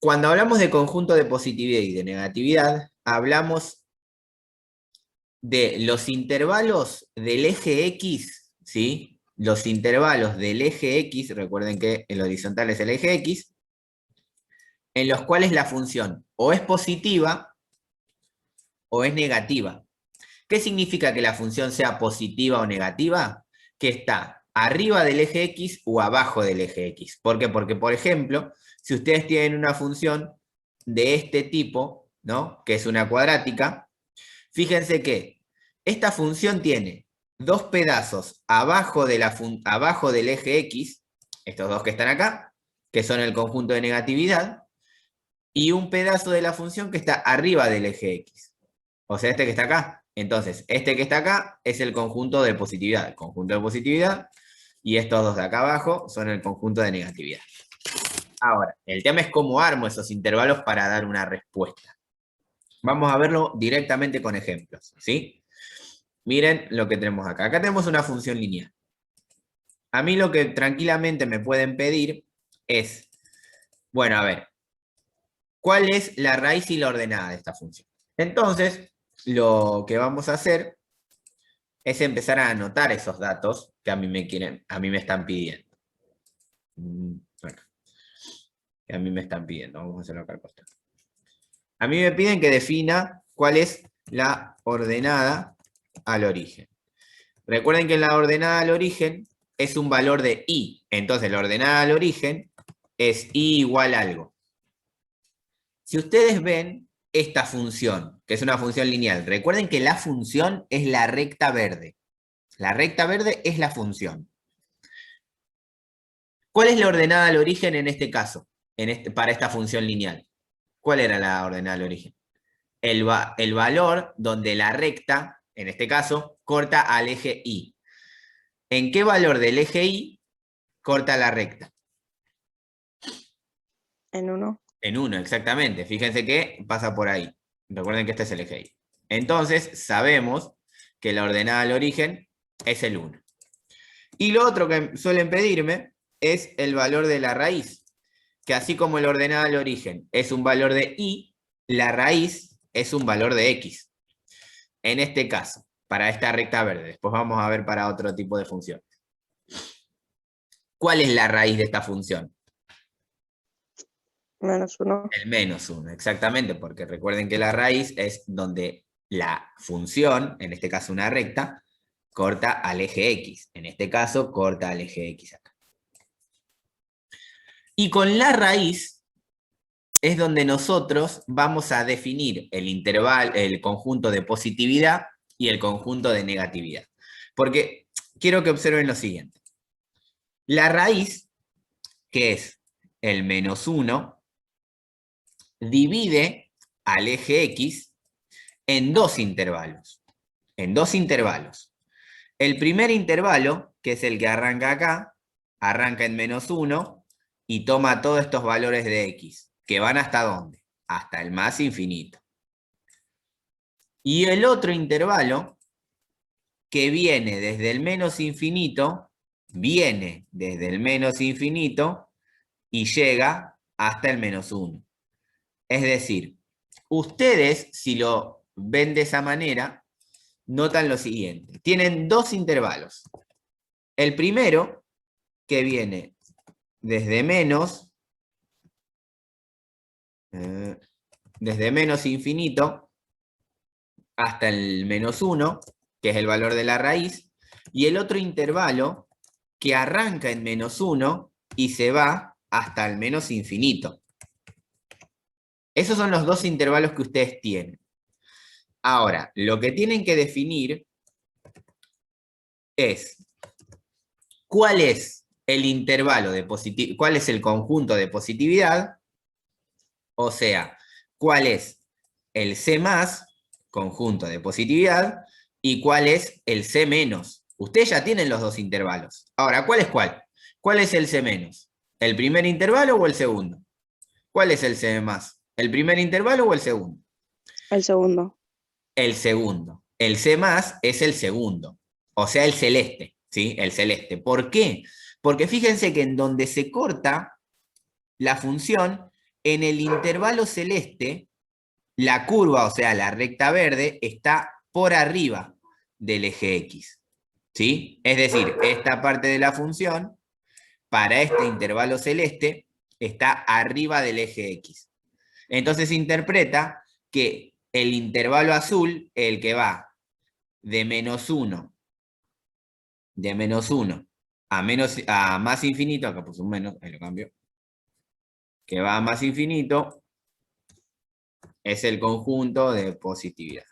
Cuando hablamos de conjunto de positividad y de negatividad, hablamos de los intervalos del eje X, ¿sí? Los intervalos del eje X, recuerden que el horizontal es el eje X, en los cuales la función o es positiva o es negativa. ¿Qué significa que la función sea positiva o negativa? Que está arriba del eje X o abajo del eje X. ¿Por qué? Porque, por ejemplo, si ustedes tienen una función de este tipo, ¿no? Que es una cuadrática, fíjense que esta función tiene dos pedazos abajo del eje X, estos dos que están acá, que son el conjunto de negatividad, y un pedazo de la función que está arriba del eje X. O sea, este que está acá. Entonces, este que está acá es el conjunto de positividad. El conjunto de positividad. Y estos dos de acá abajo son el conjunto de negatividad. Ahora, el tema es cómo armo esos intervalos para dar una respuesta. Vamos a verlo directamente con ejemplos, ¿sí? Miren lo que tenemos acá. Acá tenemos una función lineal. A mí lo que tranquilamente me pueden pedir es, bueno, a ver, ¿cuál es la raíz y la ordenada de esta función? Entonces, lo que vamos a hacer es empezar a anotar esos datos que a mí me están pidiendo. Bueno, que a mí me están pidiendo. Vamos a hacerlo acá al costado. A mí me piden que defina cuál es la ordenada al origen. Recuerden que la ordenada al origen es un valor de i. Entonces, la ordenada al origen es i igual a algo. Si ustedes ven esta función, que es una función lineal, recuerden que la función es la recta verde. La recta verde es la función. ¿Cuál es la ordenada al origen en este caso? Para esta función lineal. ¿Cuál era la ordenada al origen? El valor donde la recta, en este caso, corta al eje Y. ¿En qué valor del eje Y corta la recta? En 1. En 1, exactamente. Fíjense que pasa por ahí. Recuerden que este es el eje Y. Entonces, sabemos que la ordenada al origen es el 1. Y lo otro que suelen pedirme es el valor de la raíz. Que así como la ordenada al origen es un valor de y, la raíz es un valor de x. En este caso, para esta recta verde. Después vamos a ver para otro tipo de función. ¿Cuál es la raíz de esta función? -1. El -1, exactamente, porque recuerden que la raíz es donde la función, en este caso una recta, corta al eje x. En este caso, corta al eje x acá. Y con la raíz es donde nosotros vamos a definir el conjunto de positividad y el conjunto de negatividad. Porque quiero que observen lo siguiente. La raíz, que es el -1, divide al eje X en dos intervalos. En dos intervalos. El primer intervalo, que es el que arranca acá, arranca en -1 y toma todos estos valores de X, que van ¿hasta dónde? Hasta el más infinito. Y el otro intervalo, que viene desde el menos infinito, viene desde el menos infinito y llega hasta el -1. Es decir, ustedes, si lo ven de esa manera, notan lo siguiente. Tienen dos intervalos. El primero, que viene desde menos infinito hasta el -1, que es el valor de la raíz, y el otro intervalo que arranca en -1 y se va hasta el menos infinito. Esos son los dos intervalos que ustedes tienen. Ahora, lo que tienen que definir es cuál es el intervalo de positividad, cuál es el conjunto de positividad, o sea, cuál es el C más, conjunto de positividad, y cuál es el C menos. Ustedes ya tienen los dos intervalos. Ahora, ¿cuál es cuál? ¿Cuál es el C menos? ¿El primer intervalo o el segundo? ¿Cuál es el C más? ¿El primer intervalo o el segundo? El segundo. El segundo. El C más es el segundo. O sea, el celeste. ¿Sí? El celeste. ¿Por qué? Porque fíjense que en donde se corta la función En el intervalo celeste, la curva, o sea, la recta verde, está por arriba del eje X. ¿Sí? Es decir, esta parte de la función, para este intervalo celeste, está arriba del eje X. Entonces interpreta que el intervalo azul, el que va de menos 1 a más infinito, acá puse un menos, ahí lo cambio, que va a más infinito, es el conjunto de positividad.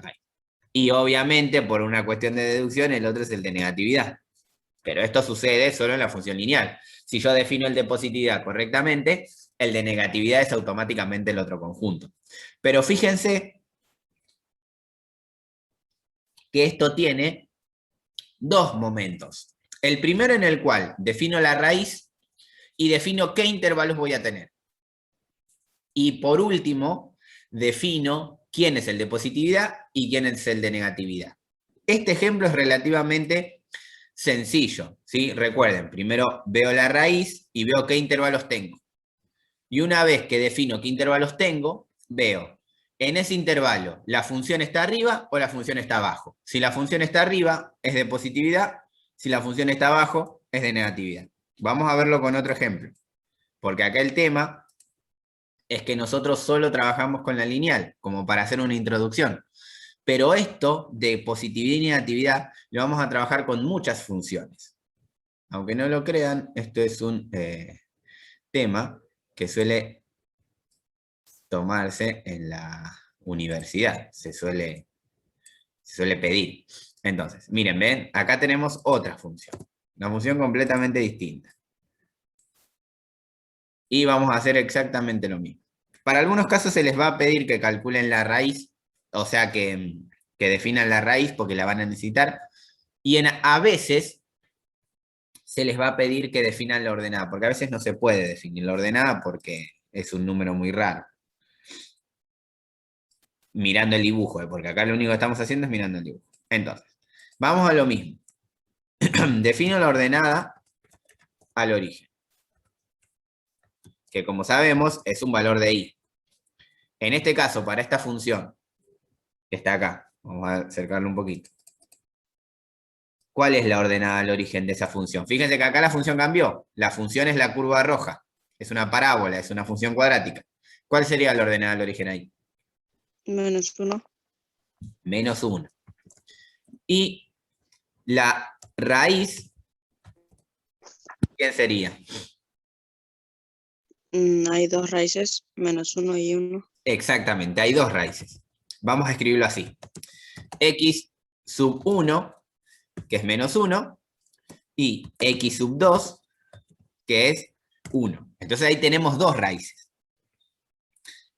Ahí. Y obviamente, por una cuestión de deducción, el otro es el de negatividad. Pero esto sucede solo en la función lineal. Si yo defino el de positividad correctamente, el de negatividad es automáticamente el otro conjunto. Pero fíjense que esto tiene dos momentos. El primero en el cual defino la raíz y defino qué intervalos voy a tener. Y por último, defino quién es el de positividad y quién es el de negatividad. Este ejemplo es relativamente sencillo, ¿sí? Recuerden, primero veo la raíz y veo qué intervalos tengo. Y una vez que defino qué intervalos tengo, veo en ese intervalo la función está arriba o la función está abajo. Si la función está arriba es de positividad, si la función está abajo es de negatividad. Vamos a verlo con otro ejemplo, porque acá el tema es que nosotros solo trabajamos con la lineal, como para hacer una introducción. Pero esto de positividad y negatividad lo vamos a trabajar con muchas funciones. Aunque no lo crean, esto es un tema que suele tomarse en la universidad, se suele pedir. Entonces, miren, ven, acá tenemos otra función, una función completamente distinta. Y vamos a hacer exactamente lo mismo. Para algunos casos se les va a pedir que calculen la raíz, o sea, que definan la raíz porque la van a necesitar, y a veces se les va a pedir que definan la ordenada, porque a veces no se puede definir la ordenada porque es un número muy raro. Mirando el dibujo, porque acá lo único que estamos haciendo es mirando el dibujo. Entonces, vamos a lo mismo. Defino la ordenada al origen, que como sabemos es un valor de i. En este caso, para esta función, que está acá, vamos a acercarlo un poquito. ¿Cuál es la ordenada al origen de esa función? Fíjense que acá la función cambió. La función es la curva roja. Es una parábola, es una función cuadrática. ¿Cuál sería la ordenada al origen ahí? Menos 1. Menos 1. Y la raíz, ¿quién sería? Hay dos raíces, menos 1 y 1. Exactamente, hay dos raíces. Vamos a escribirlo así. X sub 1, que es menos 1, y X sub 2, que es 1. Entonces ahí tenemos dos raíces.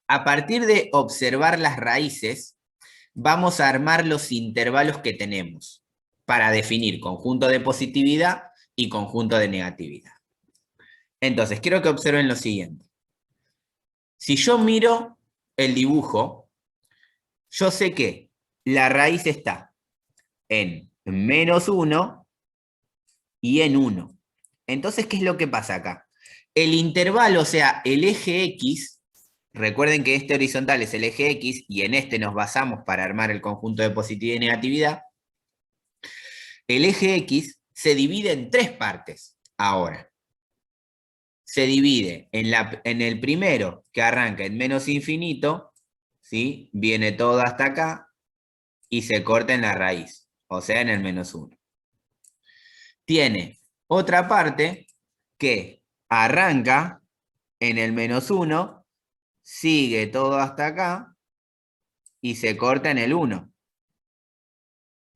A partir de observar las raíces, vamos a armar los intervalos que tenemos para definir conjunto de positividad y conjunto de negatividad. Entonces, quiero que observen lo siguiente. Si yo miro el dibujo, yo sé que la raíz está en menos 1 y en 1. Entonces, ¿qué es lo que pasa acá? El intervalo, o sea, el eje X, recuerden que este horizontal es el eje X y en este nos basamos para armar el conjunto de positividad y negatividad. El eje X se divide en tres partes ahora. Se divide en el primero, que arranca en menos infinito, ¿sí? Viene todo hasta acá y se corta en la raíz, o sea, en el menos 1. Tiene otra parte que arranca en el menos 1, sigue todo hasta acá y se corta en el 1.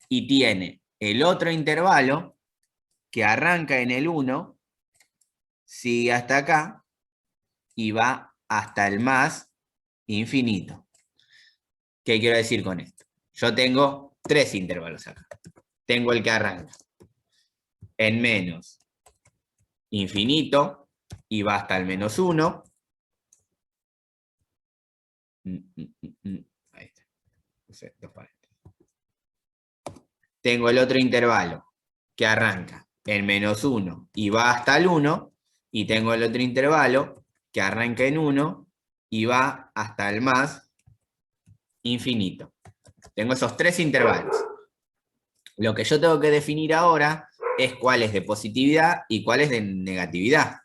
Y tiene el otro intervalo que arranca en el 1, sigue hasta acá y va hasta el más infinito. ¿Qué quiero decir con esto? Yo tengo tres intervalos acá. Tengo el que arranca en menos infinito y va hasta el menos 1. Ahí está. Puse dos paréntesis. Tengo el otro intervalo que arranca en menos 1 y va hasta el 1. Y tengo el otro intervalo que arranca en 1 y va hasta el más infinito. Tengo esos tres intervalos. Lo que yo tengo que definir ahora es cuál es de positividad y cuál es de negatividad.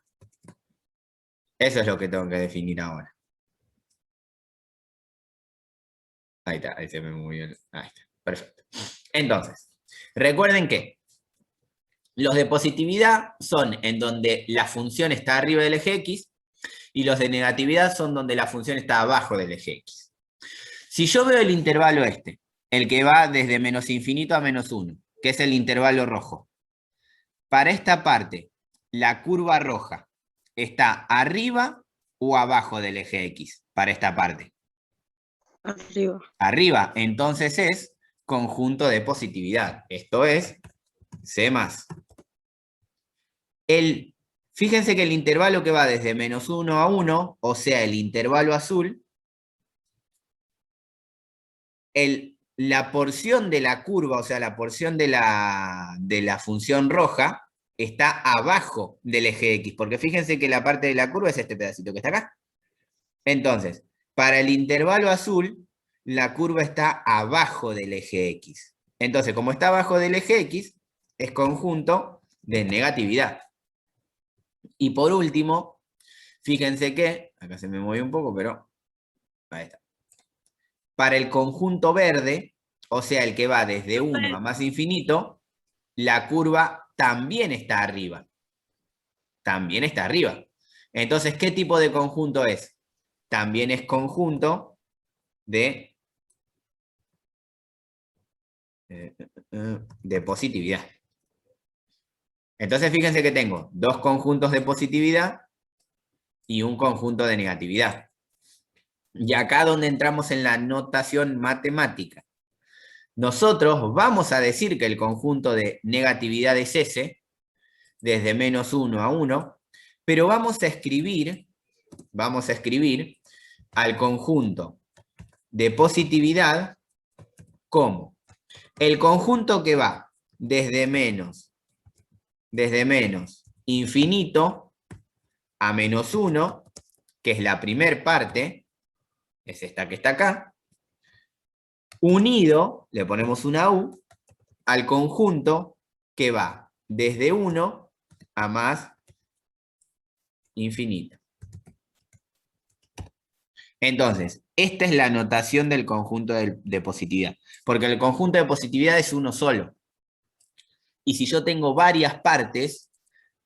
Eso es lo que tengo que definir ahora. Ahí está, ahí se me movió. Ahí está, perfecto. Entonces, recuerden que los de positividad son en donde la función está arriba del eje X y los de negatividad son donde la función está abajo del eje X. Si yo veo el intervalo este, el que va desde menos infinito a menos 1, que es el intervalo rojo, para esta parte, la curva roja está arriba o abajo del eje X para esta parte. Arriba. Arriba, entonces es conjunto de positividad. Esto es C+. Fíjense que el intervalo que va desde menos 1 a 1, o sea, el intervalo azul, la porción de la curva, o sea, la porción de la función roja, está abajo del eje X, porque fíjense que la parte de la curva es este pedacito que está acá. Entonces, para el intervalo azul, la curva está abajo del eje X. Entonces, como está abajo del eje X, es conjunto de negatividad. Y por último, fíjense que, acá se me movió un poco, pero ahí está. Para el conjunto verde, o sea, el que va desde 1 a más infinito, la curva también está arriba. También está arriba. Entonces, ¿qué tipo de conjunto es? También es conjunto de positividad. Entonces, fíjense que tengo dos conjuntos de positividad y un conjunto de negatividad. Y acá donde entramos en la notación matemática. Nosotros vamos a decir que el conjunto de negatividad es ese, desde menos 1 a 1, pero vamos a escribir al conjunto de positividad como el conjunto que va desde menos infinito a menos 1, que es la primer parte, es esta que está acá, unido, le ponemos una U, al conjunto que va desde 1 a más infinito. Entonces, esta es la notación del conjunto de positividad, porque el conjunto de positividad es uno solo. Y si yo tengo varias partes,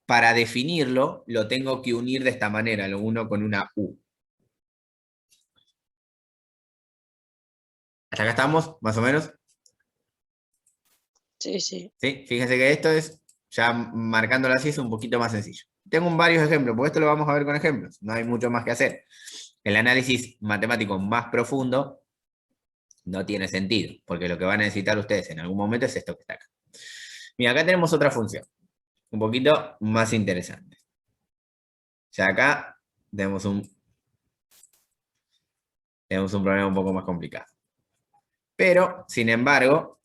para definirlo, lo tengo que unir de esta manera, lo uno con una U. ¿Hasta acá estamos, más o menos? Sí, sí. ¿Sí? Fíjense que esto es, ya marcándolo así, es un poquito más sencillo. Tengo varios ejemplos, porque esto lo vamos a ver con ejemplos, no hay mucho más que hacer. El análisis matemático más profundo no tiene sentido, porque lo que van a necesitar ustedes en algún momento es esto que está acá. Mira, acá tenemos otra función, un poquito más interesante. Ya acá tenemos un problema un poco más complicado. Pero, sin embargo,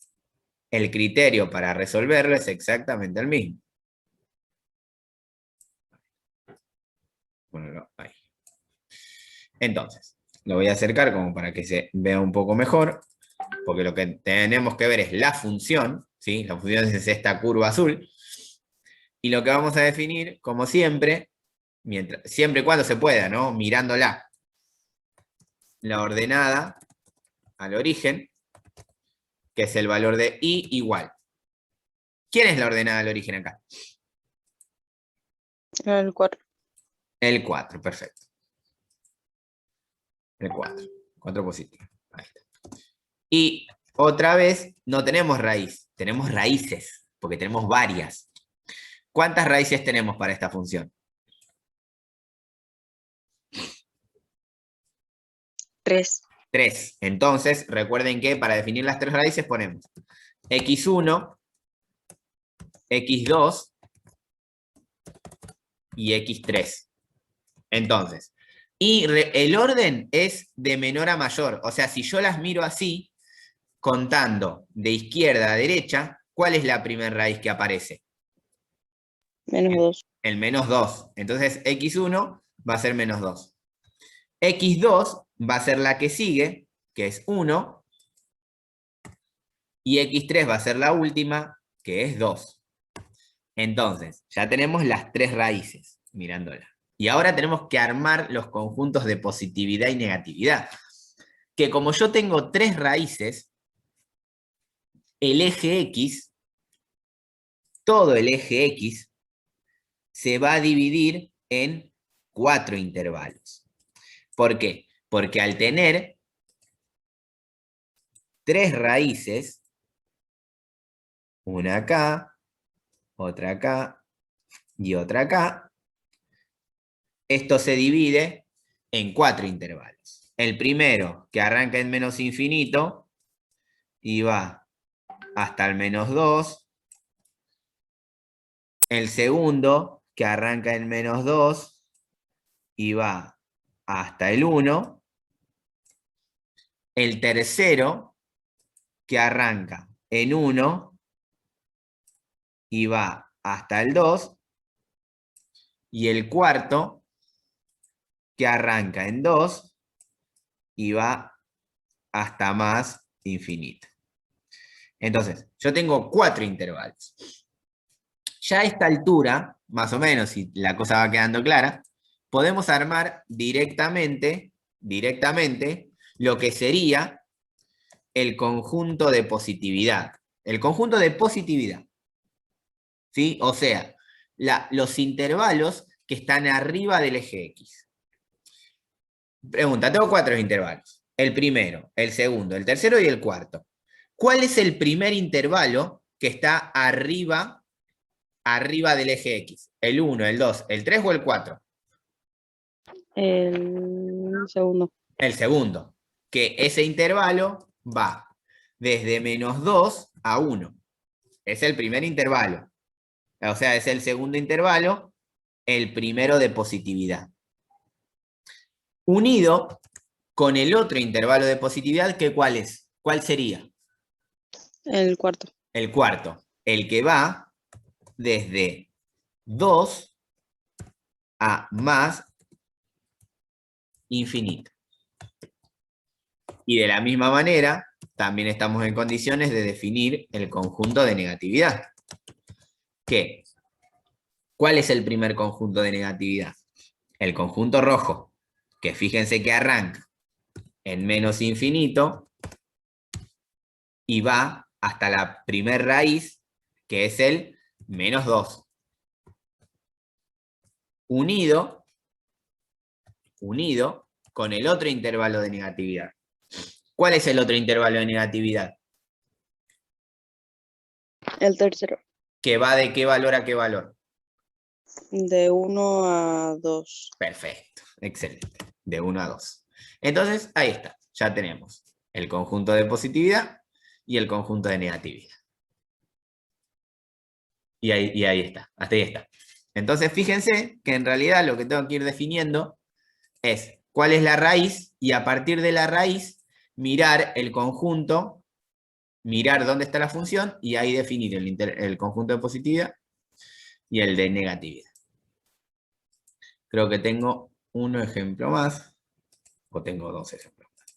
el criterio para resolverlo es exactamente el mismo. Bueno, ahí. Entonces, lo voy a acercar como para que se vea un poco mejor, porque lo que tenemos que ver es la función, ¿sí? La función es esta curva azul, y lo que vamos a definir, como siempre, siempre y cuando se pueda, ¿no? Mirándola, la ordenada al origen, que es el valor de i igual. ¿Quién es la ordenada al origen acá? El 4. El 4, perfecto. El 4. 4 positivo. Ahí está. Y otra vez, no tenemos raíz, tenemos raíces, porque tenemos varias. ¿Cuántas raíces tenemos para esta función? 3. 3. Entonces, recuerden que para definir las tres raíces ponemos x1, x2 y x3. Entonces, y el orden es de menor a mayor. O sea, si yo las miro así, contando de izquierda a derecha, ¿cuál es la primera raíz que aparece? Menos 2. El menos 2. Entonces, x1 va a ser menos 2. x2 va a ser la que sigue, que es 1. Y x3 va a ser la última, que es 2. Entonces, ya tenemos las tres raíces, mirándola. Y ahora tenemos que armar los conjuntos de positividad y negatividad. Que como yo tengo tres raíces, el eje X, todo el eje X, se va a dividir en 4 intervalos. ¿Por qué? Porque al tener tres raíces, una acá, otra acá y otra acá, esto se divide en 4 intervalos. El primero, que arranca en menos infinito, y va hasta el menos 2. El segundo, que arranca en menos 2, y va hasta el 1. El tercero, que arranca en 1, y va hasta el 2. Y el cuarto, que arranca en 2, y va hasta más infinito. Entonces, yo tengo 4 intervalos. Ya a esta altura, más o menos, si la cosa va quedando clara, podemos armar directamente lo que sería el conjunto de positividad. El conjunto de positividad. ¿Sí? O sea, los intervalos que están arriba del eje X. Pregunta, tengo 4 intervalos. El primero, el segundo, el tercero y el cuarto. ¿Cuál es el primer intervalo que está arriba del eje X? ¿El 1, el 2, el 3 o el 4? El segundo. El segundo. Que ese intervalo va desde menos 2 a 1. Es el primer intervalo. O sea, es el segundo intervalo, el primero de positividad. Unido con el otro intervalo de positividad, que ¿cuál es? ¿Cuál sería? El cuarto. El cuarto. El que va desde 2 a más infinito. Y de la misma manera, también estamos en condiciones de definir el conjunto de negatividad. ¿Qué? ¿Cuál es el primer conjunto de negatividad? El conjunto rojo, que fíjense que arranca en menos infinito y va hasta la primer raíz, que es el menos 2. Unido con el otro intervalo de negatividad. ¿Cuál es el otro intervalo de negatividad? El tercero. ¿Que va de qué valor a qué valor? De 1 a 2. Perfecto, excelente. De 1 a 2. Entonces, ahí está. Ya tenemos el conjunto de positividad y el conjunto de negatividad. Y ahí está, hasta ahí está. Entonces, fíjense que en realidad lo que tengo que ir definiendo es cuál es la raíz, y a partir de la raíz, mirar el conjunto, mirar dónde está la función, y ahí definir el conjunto de positividad y el de negatividad. Creo que tengo un ejemplo más, o tengo 2 ejemplos más.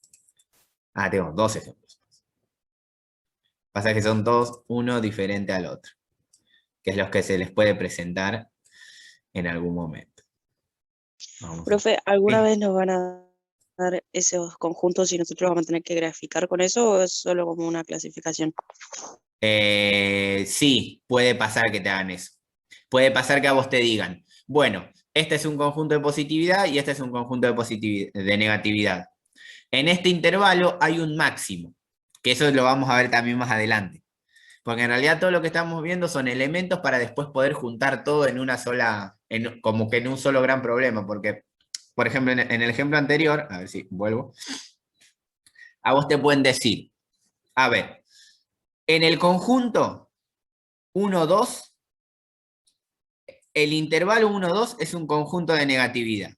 Ah, tengo 2 ejemplos más. Pasa que son todos uno diferente al otro, que es los que se les puede presentar en algún momento. Profe, ¿alguna Sí. vez nos van a dar esos conjuntos y nosotros vamos a tener que graficar con eso o es solo como una clasificación? Sí, puede pasar que te hagan eso. Puede pasar que a vos te digan, bueno, este es un conjunto de positividad y este es un conjunto de negatividad. En este intervalo hay un máximo, que eso lo vamos a ver también más adelante. Porque en realidad todo lo que estamos viendo son elementos para después poder juntar todo en una sola, como que en un solo gran problema. Porque, por ejemplo, en el ejemplo anterior, a ver si vuelvo, a vos te pueden decir, a ver, en el conjunto 1, 2, el intervalo 1, 2 es un conjunto de negatividad,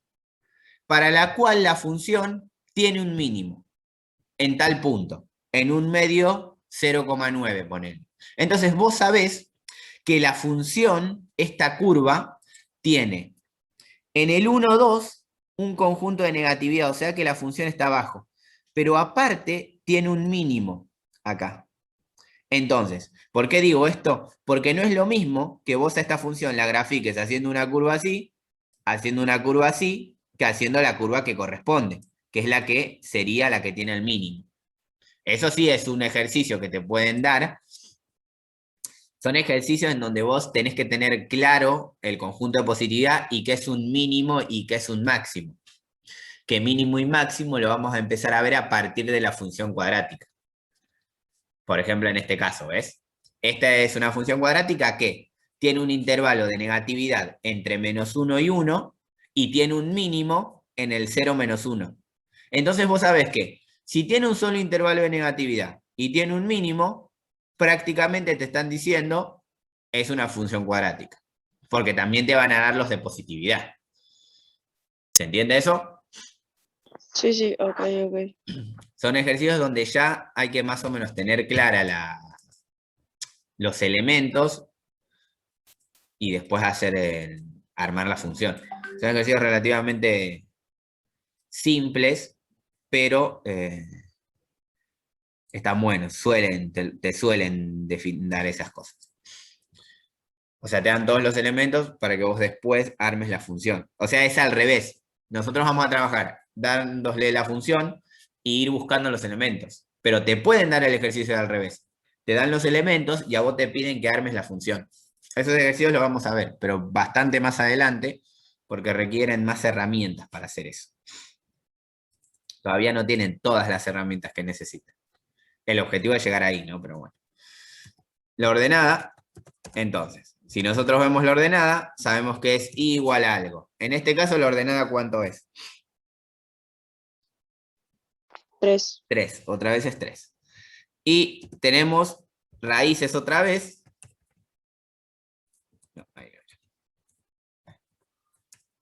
para la cual la función tiene un mínimo, en tal punto, en un medio 0,9, ponele. Entonces vos sabés que la función, esta curva, tiene en el 1, 2, un conjunto de negatividad, o sea que la función está abajo. Pero aparte tiene un mínimo acá. Entonces, ¿por qué digo esto? Porque no es lo mismo que vos a esta función la grafiques haciendo una curva así, que haciendo la curva que corresponde, que es la que sería la que tiene el mínimo. Eso sí es un ejercicio que te pueden dar. Son ejercicios en donde vos tenés que tener claro el conjunto de positividad y qué es un mínimo y qué es un máximo. Que mínimo y máximo lo vamos a empezar a ver a partir de la función cuadrática. Por ejemplo, en este caso, ¿ves? Esta es una función cuadrática que tiene un intervalo de negatividad entre -1 y 1 y tiene un mínimo en el 0 menos 1. Entonces vos sabés que si tiene un solo intervalo de negatividad y tiene un mínimo, prácticamente te están diciendo es una función cuadrática. Porque también te van a dar los de positividad. ¿Se entiende eso? Sí, sí, ok. Son ejercicios donde ya hay que más o menos tener clara los elementos y después armar la función. Son ejercicios relativamente simples, pero están buenos, te suelen dar esas cosas. O sea, te dan todos los elementos para que vos después armes la función. O sea, es al revés. Nosotros vamos a trabajar dándole la función e ir buscando los elementos. Pero te pueden dar el ejercicio al revés. Te dan los elementos y a vos te piden que armes la función. Esos ejercicios los vamos a ver, pero bastante más adelante, porque requieren más herramientas para hacer eso. Todavía no tienen todas las herramientas que necesitan. El objetivo es llegar ahí, ¿no? Pero bueno. La ordenada, entonces, si nosotros vemos la ordenada, sabemos que es igual a algo. En este caso, la ordenada, ¿cuánto es? 3. 3, otra vez es 3. Y tenemos raíces otra vez. No, ahí no.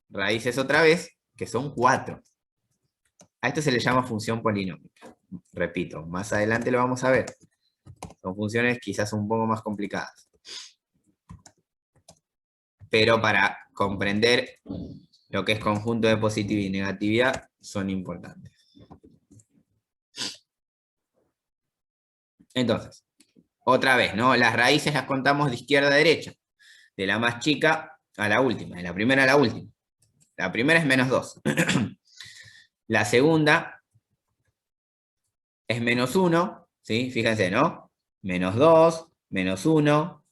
Raíces otra vez, que son 4. A esto se le llama función polinómica. Repito, más adelante lo vamos a ver. Son funciones quizás un poco más complicadas. Pero para comprender lo que es conjunto de positividad y negatividad, son importantes. Entonces, otra vez, ¿no? Las raíces las contamos de izquierda a derecha, de la más chica a la última, de la primera a la última. La primera es -2. La segunda es -1, ¿sí? Fíjense, ¿no? -2, -1,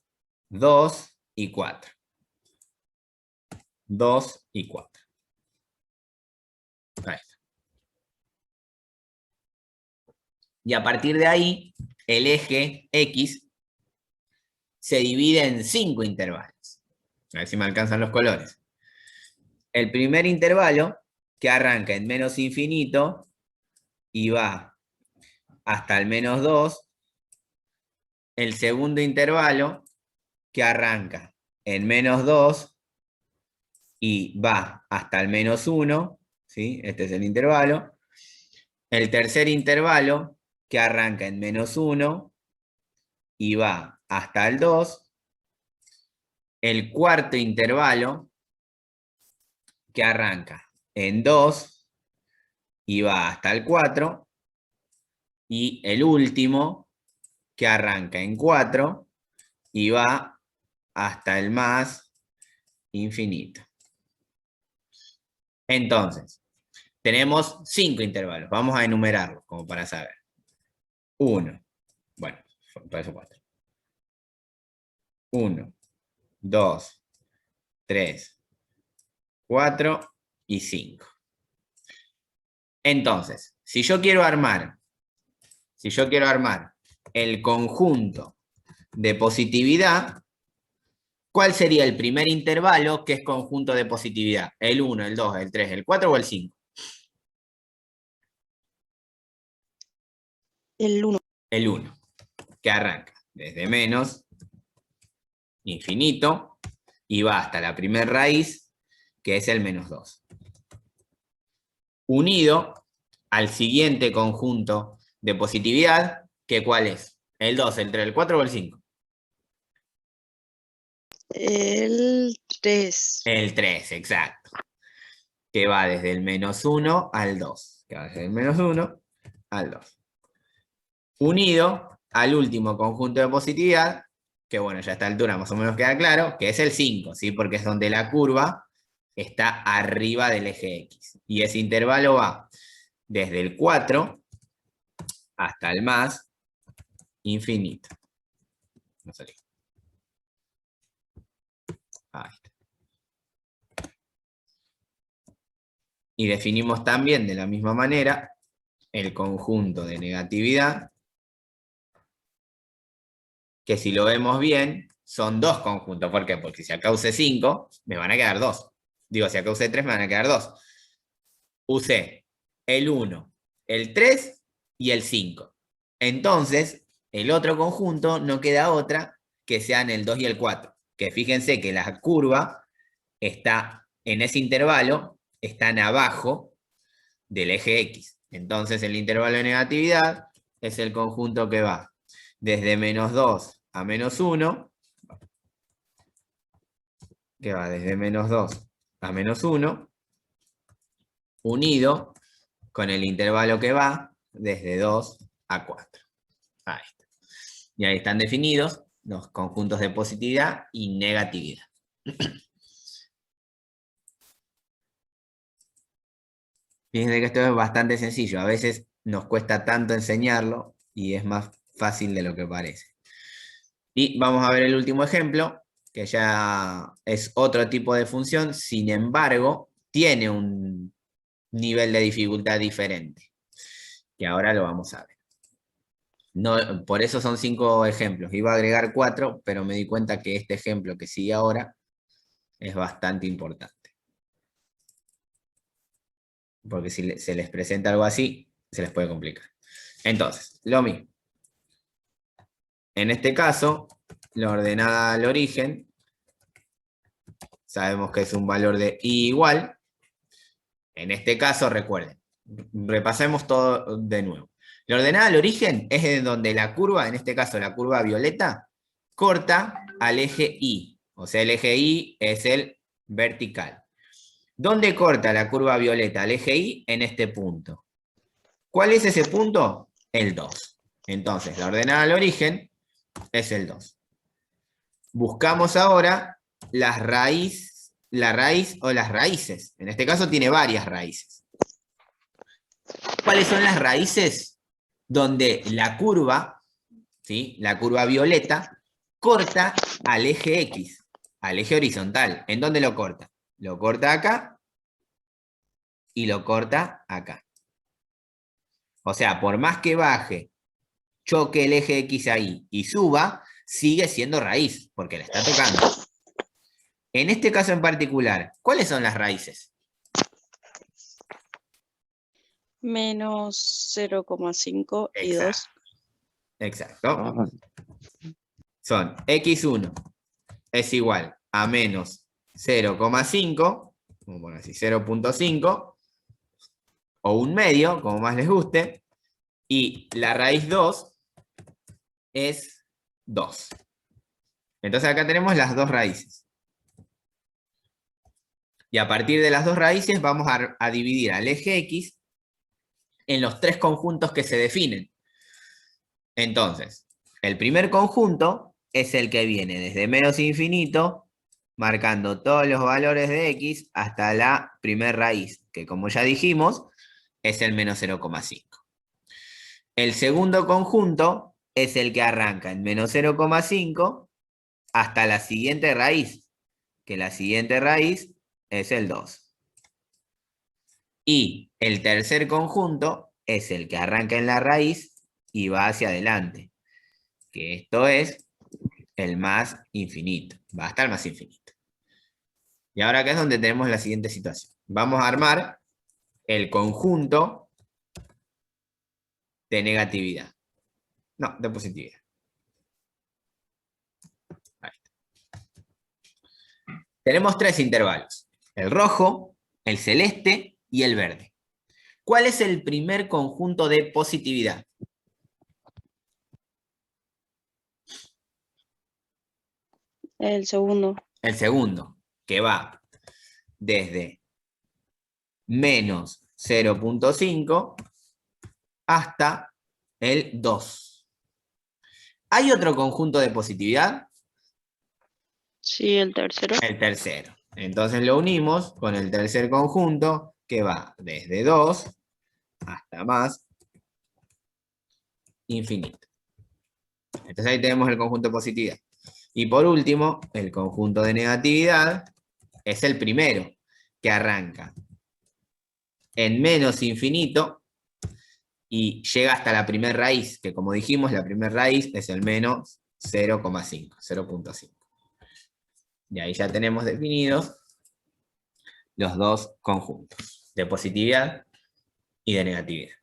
2 y 4. 2 y 4. Ahí está. Y a partir de ahí, el eje X se divide en 5 intervalos. A ver si me alcanzan los colores. El primer intervalo, que arranca en menos infinito y va hasta el -2. El segundo intervalo, que arranca en -2 y va hasta el -1, ¿sí? Este es el intervalo. El tercer intervalo, que arranca en -1 y va hasta el 2. El cuarto intervalo, que arranca en 2 y va hasta el 4. Y el último, que arranca en 4 y va hasta el más infinito. Entonces, tenemos 5 intervalos. Vamos a enumerarlos como para saber. 1. Bueno, para eso 4. 1, 2, 3, 4 y 5. Entonces, si yo quiero armar el conjunto de positividad, ¿cuál sería el primer intervalo que es conjunto de positividad? ¿El 1, el 2, el 3, el 4 o el 5? El 1. El 1, que arranca desde menos infinito y va hasta la primera raíz, que es el -2. Unido al siguiente conjunto de positividad, que ¿cuál es? ¿El 2, el 3, el 4 o el 5? El 3. El 3, exacto. que va desde el -1 al 2. Que va desde el -1 al 2. Unido al último conjunto de positividad, que bueno, ya a esta altura más o menos queda claro, que es el 5, ¿sí? Porque es donde la curva está arriba del eje X. Y ese intervalo va desde el 4 hasta el más infinito. No salí. Ahí está. Y definimos también de la misma manera el conjunto de negatividad, que si lo vemos bien, son dos conjuntos. ¿Por qué? Porque si acá usé 5, me van a quedar 2. Digo, si acá usé 3, me van a quedar 2. Usé el 1, el 3 y el 5. Entonces, el otro conjunto no queda otra que sean el 2 y el 4. Que fíjense que la curva está en ese intervalo, están abajo del eje X. Entonces, el intervalo de negatividad es el conjunto que va desde -2 a -1, que va desde -2 a -1, unido con el intervalo que va desde 2 a 4. Ahí está. Y ahí están definidos los conjuntos de positividad y negatividad. Fíjense que esto es bastante sencillo. A veces nos cuesta tanto enseñarlo y es más fácil de lo que parece. Y vamos a ver el último ejemplo, que ya es otro tipo de función, sin embargo, tiene un nivel de dificultad diferente, que ahora lo vamos a ver. No, por eso son 5 ejemplos. Iba a agregar 4, pero me di cuenta que este ejemplo que sigue ahora es bastante importante. Porque si se les presenta algo así, se les puede complicar. Entonces, lo mismo. En este caso, la ordenada al origen, sabemos que es un valor de i igual. En este caso, recuerden, repasemos todo de nuevo. La ordenada al origen es en donde la curva, en este caso la curva violeta, corta al eje Y. O sea, el eje Y es el vertical. ¿Dónde corta la curva violeta al eje Y? En este punto. ¿Cuál es ese punto? El 2. Entonces, la ordenada al origen es el 2. Buscamos ahora la raíz o las raíces. En este caso tiene varias raíces. ¿Cuáles son las raíces? Donde la curva, ¿sí? La curva violeta, corta al eje X, al eje horizontal. ¿En dónde lo corta? Lo corta acá y lo corta acá. O sea, por más que baje, choque el eje X ahí y suba, sigue siendo raíz, porque la está tocando. En este caso en particular, ¿cuáles son las raíces? Menos 0,5 y 2. Exacto. Son x1 es igual a menos 0,5, vamos a poner así, 0,5, o un medio, como más les guste, y la raíz 2 es 2. Entonces acá tenemos las dos raíces. Y a partir de las dos raíces vamos a dividir al eje X en los tres conjuntos que se definen. Entonces, el primer conjunto es el que viene desde menos infinito, marcando todos los valores de X hasta la primer raíz, que como ya dijimos, es el menos 0,5. El segundo conjunto es el que arranca en menos 0,5 hasta la siguiente raíz, que la siguiente raíz es el 2. Y el tercer conjunto es el que arranca en la raíz y va hacia adelante, que esto es el más infinito, va hasta el más infinito. Y ahora acá es donde tenemos la siguiente situación. Vamos a armar el conjunto de negatividad. No, de positividad. Ahí está. Tenemos tres intervalos, el rojo, el celeste y el verde. ¿Cuál es el primer conjunto de positividad? El segundo. El segundo, que va desde menos 0.5 hasta el 2. ¿Hay otro conjunto de positividad? Sí, el tercero. El tercero. Entonces lo unimos con el tercer conjunto, que va desde 2 hasta más infinito. Entonces ahí tenemos el conjunto de positividad. Y por último, el conjunto de negatividad es el primero, que arranca en menos infinito y llega hasta la primera raíz, que como dijimos, la primera raíz es el menos 0,5, 0.5. Y ahí ya tenemos definidos los dos conjuntos, de positividad y de negatividad.